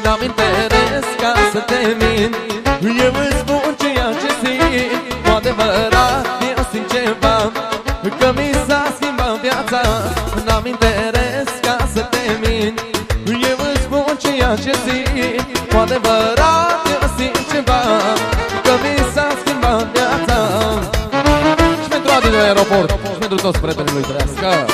N-am interes ca să te mint, eu îți spun ceea ce simt. Cu adevărat eu simt ceva, că mi s-a schimbat viața. N-am interes ca să te mint, eu îți spun ceea ce simt. Cu adevărat eu simt ceva, că mi s-a schimbat viața. Și pentru Adi de aeroport, și pentru toți prietenii lui Trăiască.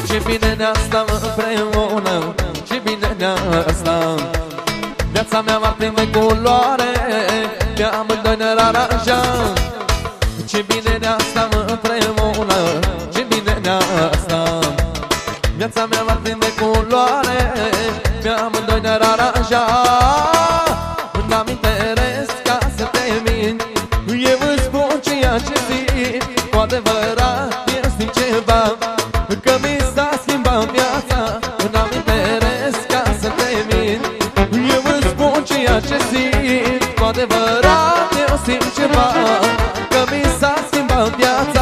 Ce bine ne-a stat împreună, ce bine ne-a stat. Viața mea va prinde culoare, pe amândoi ne-ar aranja. Ce bine ne-a stat împreună, ce bine ne-a stat. Viața mea va prinde culoare, pe amândoi ne-ar aranja. N-am interes ca să te mint, eu îți spun ceea ce simt. Cu adevărat eu simt ceva, că mi s-a schimbat viața. N-am interes ca să te mint, eu îți spun ceea ce simt. Cu adevărat eu simt ceva, că mi s-a schimbat viața.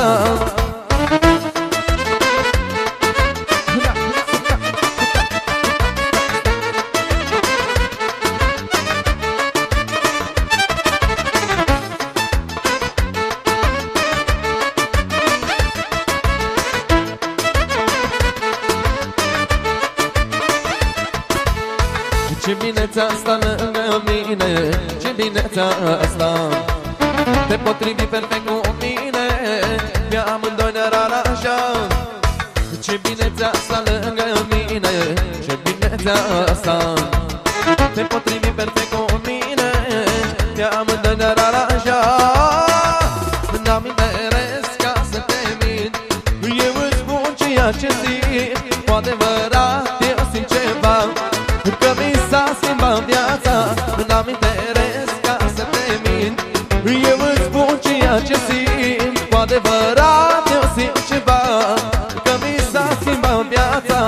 Ce bine ți-a stat lângă mine, ce bine ți-a stat. Te potrivi perfect cu mine, pe amândoi ne-ar aranja. Ce bine ți-a stat lângă mine, ce bine ți-a stat. Te potrivi perfect cu mine, pe amândoi ne-ar aranja. N-am interes ca să te mint, eu îți spun ceea ce simt. Cu adevărat eu simt ceva, că mi s-a schimbat viața. N-am interes ca să te mint, eu îți spun ceea ce simt. Cu adevărat eu simt ceva, că mi s-a schimbat viața.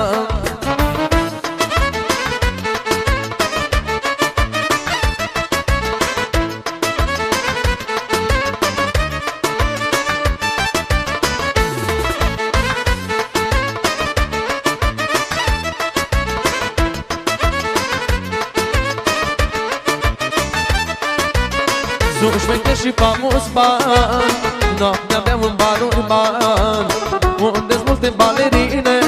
Sunt șmecher și famos bani, noaptea beau în baruri bani, unde-s multe balerine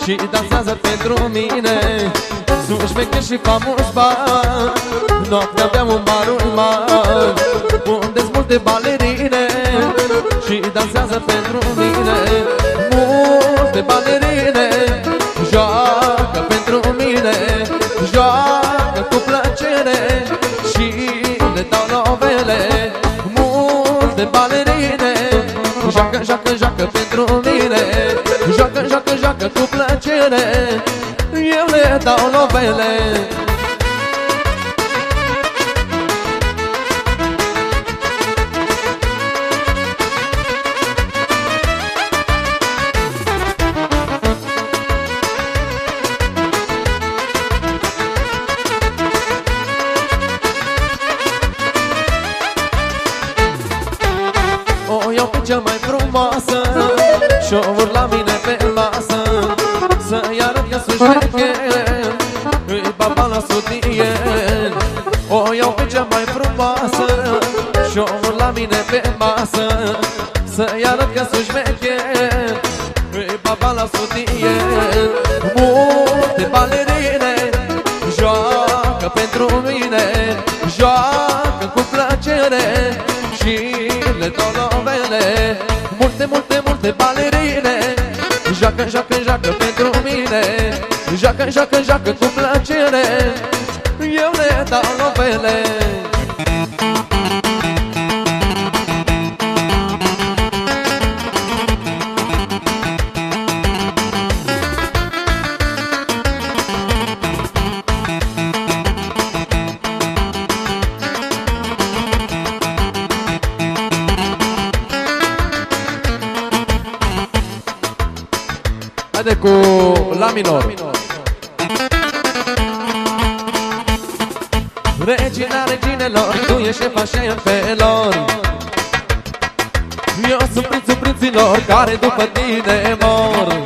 și dansează pentru mine. Sunt șmecher și famos bani, noaptea beau în baruri bani, unde-s multe balerine și dansează pentru mine. Multe balerine joacă pentru mine, joacă cu plăcere și le dau novele. Multe balerine joacă, joacă, joacă pentru mine, joacă, joacă, joacă cu plăcere, eu le dau novele. O iau pe cea mai frumoasă și-o urc la mine pe masă, să-i arăt că sunt șmecher, îi baba la sutien. O iau pe cea mai frumoasă și-o urc la mine pe masă, să-i arăt că sunt șmecher, îi baba la sutien. Multe balerine joacă pentru mine, joacă cu plăcere și le dau novele. Multe, multe, multe balerine joacă, joacă, joacă pentru mine, joacă, joacă, joacă cu plăcere, eu le dau novele. Haide cu la minor. Regina reginelor, tu ești șefa șefelor. Eu sunt prințul prinților care după tine mor.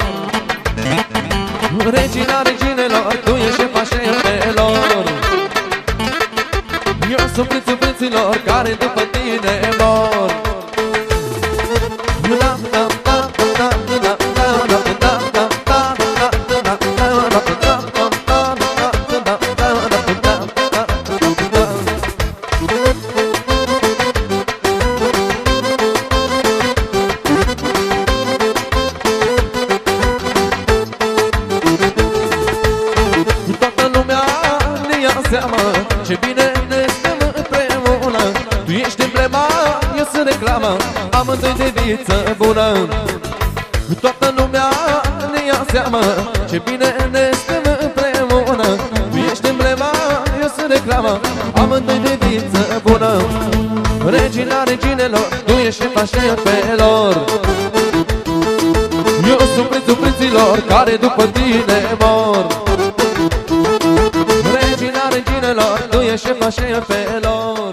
Regina reginelor, tu ești șefa șefelor. Eu sunt prințul prinților care după tine mor. Ce bine ne stăm împreună. Tu ești emblema, eu sunt reclama, amândoi de viță bună. Toată lumea ne ia seama ce bine ne stăm împreună. Tu ești emblema, eu sunt reclama, amândoi de viță bună. Regina reginelor, tu ești șefa șefelor. Eu sunt prințul prinților care după tine mor. Regina reginelor, tu ești șefa șefelor.